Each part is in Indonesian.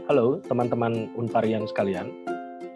Halo teman-teman Unparian sekalian,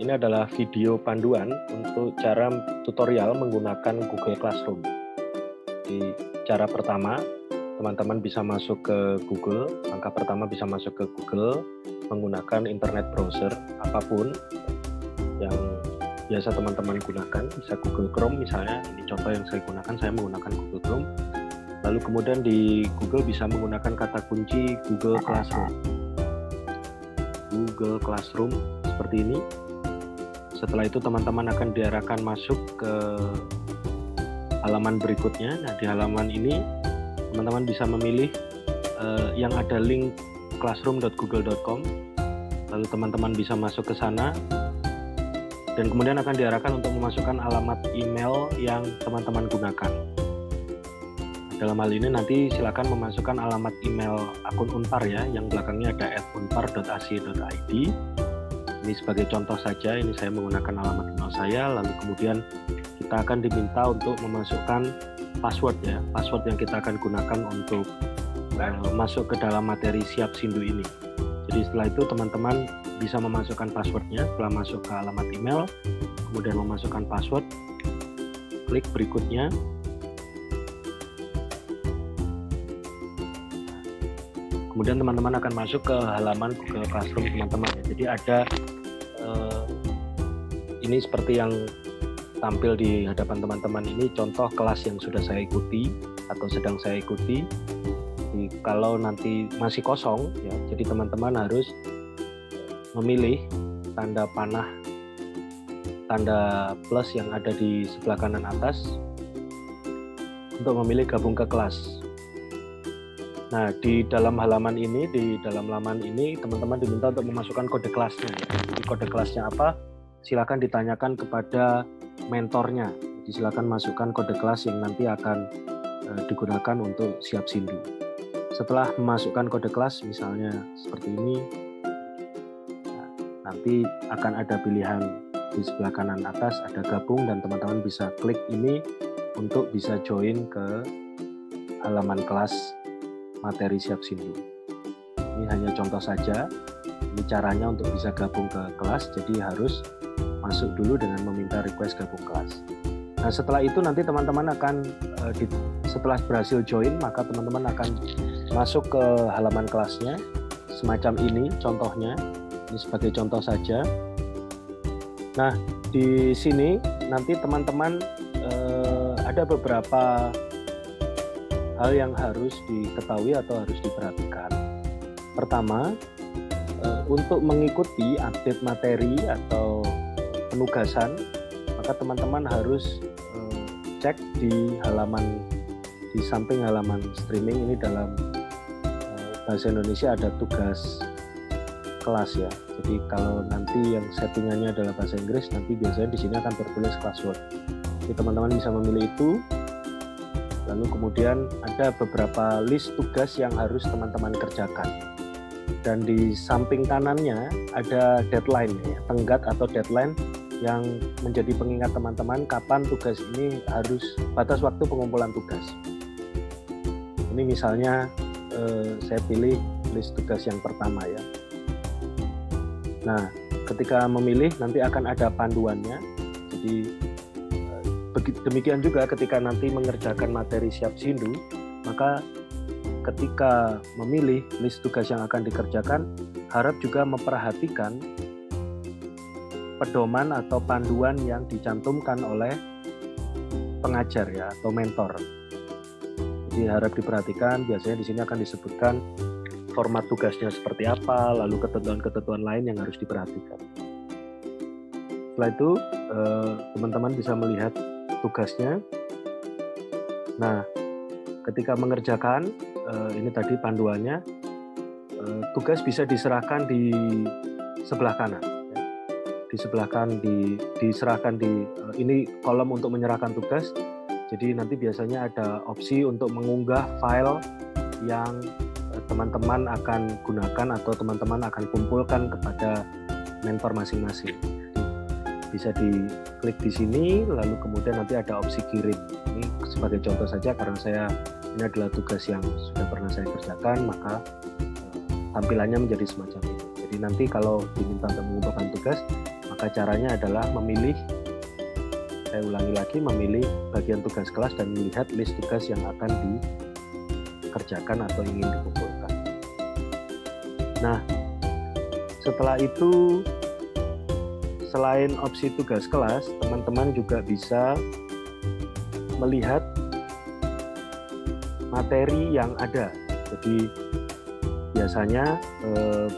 ini adalah video panduan untuk cara tutorial menggunakan Google Classroom. Di cara pertama, teman-teman bisa masuk ke Google. Langkah pertama bisa masuk ke Google menggunakan internet browser apapun yang biasa teman-teman gunakan, bisa Google Chrome misalnya. Ini contoh yang saya gunakan, saya menggunakan Google Chrome. Lalu kemudian di Google bisa menggunakan kata kunci Google Classroom. Google Classroom seperti ini. Setelah itu teman-teman akan diarahkan masuk ke halaman berikutnya. Nah, di halaman ini teman-teman bisa memilih yang ada link classroom.google.com. Lalu teman-teman bisa masuk ke sana dan kemudian akan diarahkan untuk memasukkan alamat email yang teman-teman gunakan. Dalam hal ini nanti silakan memasukkan alamat email akun Unpar ya, yang belakangnya ada @unpar.ac.id. Ini sebagai contoh saja, ini saya menggunakan alamat email saya, lalu kemudian kita akan diminta untuk memasukkan password ya, password yang kita akan gunakan untuk masuk ke dalam materi Siap Sindu ini. Jadi setelah itu teman-teman bisa memasukkan passwordnya, setelah masuk ke alamat email, kemudian memasukkan password, klik berikutnya. Kemudian teman-teman akan masuk ke halaman Google Classroom teman-teman. Jadi ada ini seperti yang tampil di hadapan teman-teman ini contoh kelas yang sudah saya ikuti atau sedang saya ikuti. Jadi, kalau nanti masih kosong ya, jadi teman-teman harus memilih tanda panah, tanda plus yang ada di sebelah kanan atas untuk memilih gabung ke kelas. Nah, di dalam halaman ini, teman-teman diminta untuk memasukkan kode kelasnya. Jadi kode kelasnya apa? Silakan ditanyakan kepada mentornya. Jadi silakan masukkan kode kelas yang nanti akan digunakan untuk Siap Sindu. Setelah memasukkan kode kelas, misalnya seperti ini, nanti akan ada pilihan di sebelah kanan atas, ada gabung, dan teman-teman bisa klik ini untuk bisa join ke halaman kelas materi Siap Sindu. Ini hanya contoh saja. Ini caranya untuk bisa gabung ke kelas, jadi harus masuk dulu dengan meminta request gabung kelas. Nah, setelah itu nanti teman-teman akan setelah berhasil join, maka teman-teman akan masuk ke halaman kelasnya semacam ini contohnya. Ini sebagai contoh saja. Nah, di sini nanti teman-teman ada beberapa hal yang harus diketahui atau harus diperhatikan. Pertama, untuk mengikuti update materi atau penugasan, maka teman-teman harus cek di samping halaman streaming ini dalam bahasa Indonesia ada tugas kelas ya. Jadi kalau nanti yang settingannya adalah bahasa Inggris, nanti biasanya di sini akan tertulis classwork. Jadi teman-teman bisa memilih itu. Lalu kemudian ada beberapa list tugas yang harus teman-teman kerjakan. Dan di samping kanannya ada deadline, ya, tenggat atau deadline yang menjadi pengingat teman-teman kapan tugas ini harus, batas waktu pengumpulan tugas. Ini misalnya saya pilih list tugas yang pertama ya. Nah, ketika memilih nanti akan ada panduannya. Jadi demikian juga ketika nanti mengerjakan materi Siap Sindu, maka ketika memilih list tugas yang akan dikerjakan, harap juga memperhatikan pedoman atau panduan yang dicantumkan oleh pengajar ya atau mentor. Jadi harap diperhatikan, biasanya di sini akan disebutkan format tugasnya seperti apa, lalu ketentuan-ketentuan lain yang harus diperhatikan. Setelah itu teman-teman bisa melihat tugasnya. Nah, ketika mengerjakan ini tadi panduannya, tugas bisa diserahkan di sebelah kanan. Ya. Di sebelah kanan diserahkan di ini kolom untuk menyerahkan tugas. Jadi nanti biasanya ada opsi untuk mengunggah file yang teman-teman akan gunakan atau teman-teman akan kumpulkan kepada mentor masing-masing. Bisa diklik di sini, lalu kemudian nanti ada opsi kirim. Ini sebagai contoh saja karena ini adalah tugas yang sudah pernah saya kerjakan, maka tampilannya menjadi semacam ini. Jadi nanti kalau diminta untuk mengumpulkan tugas, maka caranya adalah memilih, saya ulangi lagi, memilih bagian tugas kelas dan melihat list tugas yang akan dikerjakan atau ingin dikumpulkan. Nah, setelah itu, selain opsi tugas kelas, teman-teman juga bisa melihat materi yang ada. Jadi biasanya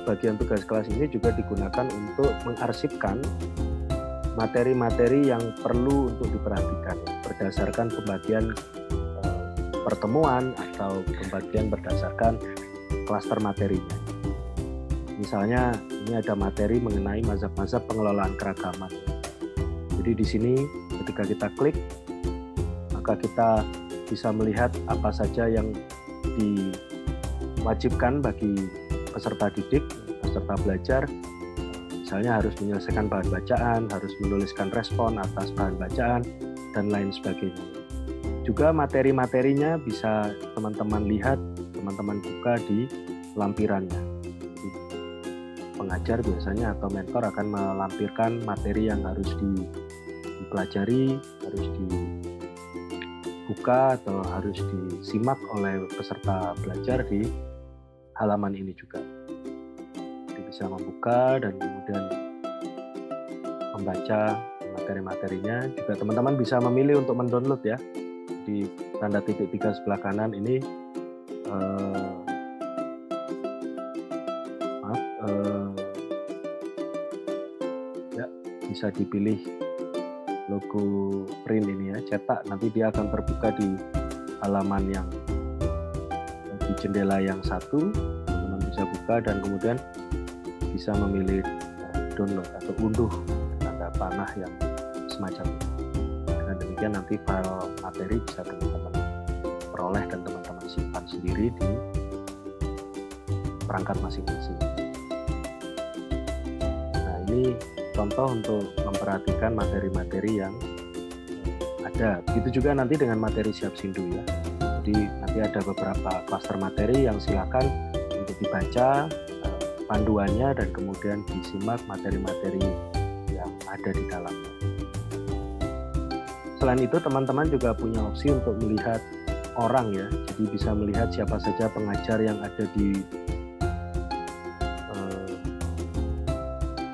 bagian tugas kelas ini juga digunakan untuk mengarsipkan materi-materi yang perlu untuk diperhatikan berdasarkan pembagian pertemuan atau pembagian berdasarkan klaster materinya. Misalnya ini ada materi mengenai mazhab-mazhab pengelolaan keragaman. Jadi di sini ketika kita klik, maka kita bisa melihat apa saja yang diwajibkan bagi peserta didik, peserta belajar. Misalnya harus menyelesaikan bahan bacaan, harus menuliskan respon atas bahan bacaan, dan lain sebagainya. Juga materi-materinya bisa teman-teman lihat, teman-teman buka di lampirannya. Jadi, pengajar biasanya atau mentor akan melampirkan materi yang harus dipelajari, harus dibuka atau harus disimak oleh peserta belajar di halaman ini juga. Jadi bisa membuka dan kemudian membaca materi-materinya. Juga teman-teman bisa memilih untuk mendownload ya. Di tanda titik 3 sebelah kanan ini ya, bisa dipilih logo print ini ya, cetak, nanti dia akan terbuka di halaman yang di jendela yang satu, teman-teman bisa buka dan kemudian bisa memilih download atau unduh tanda panah yang semacam ini. Dengan demikian nanti file materi bisa teman-teman peroleh dan teman-teman simpan sendiri di perangkat masing-masing. Nah, ini contoh untuk memperhatikan materi-materi yang ada. Begitu juga nanti dengan materi Siap Sindu ya. Jadi nanti ada beberapa klaster materi yang silakan untuk dibaca panduannya dan kemudian disimak materi-materi yang ada di dalamnya. Selain itu teman-teman juga punya opsi untuk melihat orang ya. Jadi bisa melihat siapa saja pengajar yang ada di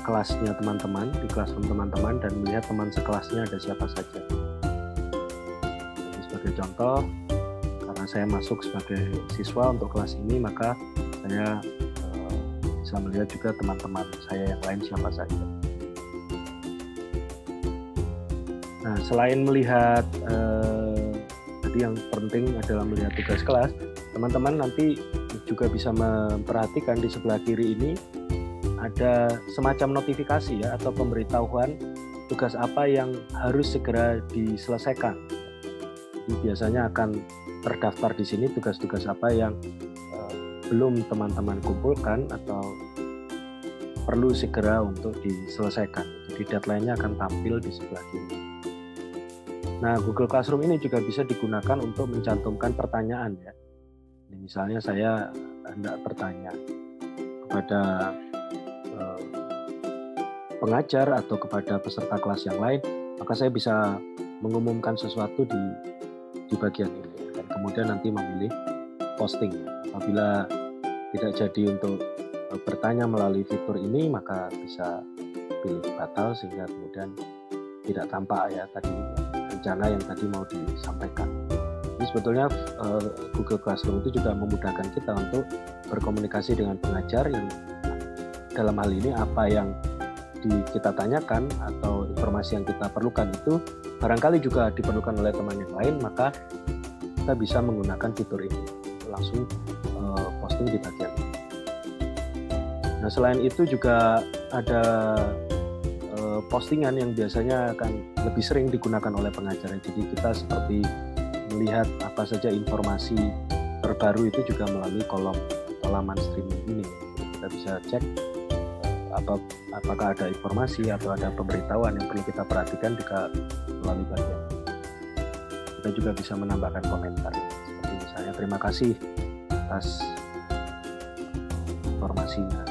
kelasnya teman-teman, di classroom teman-teman, dan melihat teman sekelasnya ada siapa saja. Jadi sebagai contoh, karena saya masuk sebagai siswa untuk kelas ini, maka saya bisa melihat juga teman-teman saya yang lain siapa saja. Nah, selain melihat tadi yang penting adalah melihat tugas kelas, teman-teman nanti juga bisa memperhatikan di sebelah kiri ini ada semacam notifikasi ya atau pemberitahuan tugas apa yang harus segera diselesaikan. Jadi biasanya akan terdaftar di sini tugas-tugas apa yang belum teman-teman kumpulkan atau perlu segera untuk diselesaikan. Jadi deadline-nya akan tampil di sebelah kiri. Nah, Google Classroom ini juga bisa digunakan untuk mencantumkan pertanyaan ya. Misalnya saya hendak bertanya kepada pengajar atau kepada peserta kelas yang lain, maka saya bisa mengumumkan sesuatu di bagian ini dan kemudian nanti memilih posting. Apabila tidak jadi untuk bertanya melalui fitur ini, maka bisa pilih batal sehingga kemudian tidak tampak ya tadi rencana yang tadi mau disampaikan. Jadi sebetulnya Google Classroom itu juga memudahkan kita untuk berkomunikasi dengan pengajar yang dalam hal ini apa yang kita tanyakan atau informasi yang kita perlukan itu barangkali juga diperlukan oleh teman yang lain, maka kita bisa menggunakan fitur ini langsung posting di bagian ini. Nah, selain itu juga ada postingan yang biasanya akan lebih sering digunakan oleh pengajar. Jadi kita seperti melihat apa saja informasi terbaru itu juga melalui kolom atau laman streaming ini. Jadi kita bisa cek apakah ada informasi atau ada pemberitahuan yang perlu kita perhatikan jika melalui bagian. Kita juga bisa menambahkan komentar seperti misalnya terima kasih atas informasinya.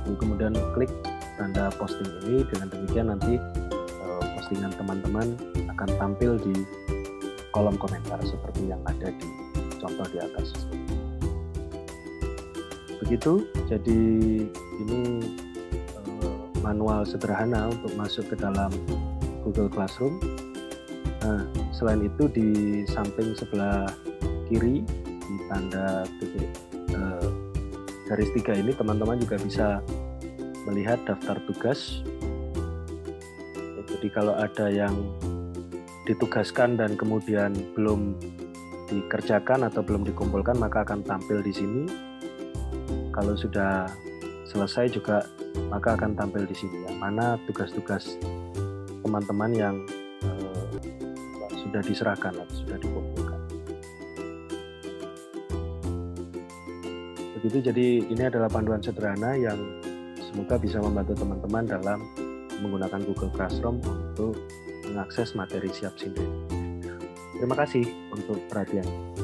Lalu kemudian klik tanda posting ini, dengan demikian nanti postingan teman-teman akan tampil di kolom komentar seperti yang ada di contoh di atas. Begitu, jadi ini manual sederhana untuk masuk ke dalam Google Classroom. Nah, selain itu di samping sebelah kiri di tanda titik garis 3 ini teman-teman juga bisa melihat daftar tugas. Jadi kalau ada yang ditugaskan dan kemudian belum dikerjakan atau belum dikumpulkan, maka akan tampil di sini. Kalau sudah selesai juga maka akan tampil di sini ya, mana tugas-tugas teman-teman yang sudah diserahkan atau sudah dikumpulkan. Begitu, jadi ini adalah panduan sederhana yang semoga bisa membantu teman-teman dalam menggunakan Google Classroom untuk mengakses materi Siap Sindu. Terima kasih untuk perhatiannya.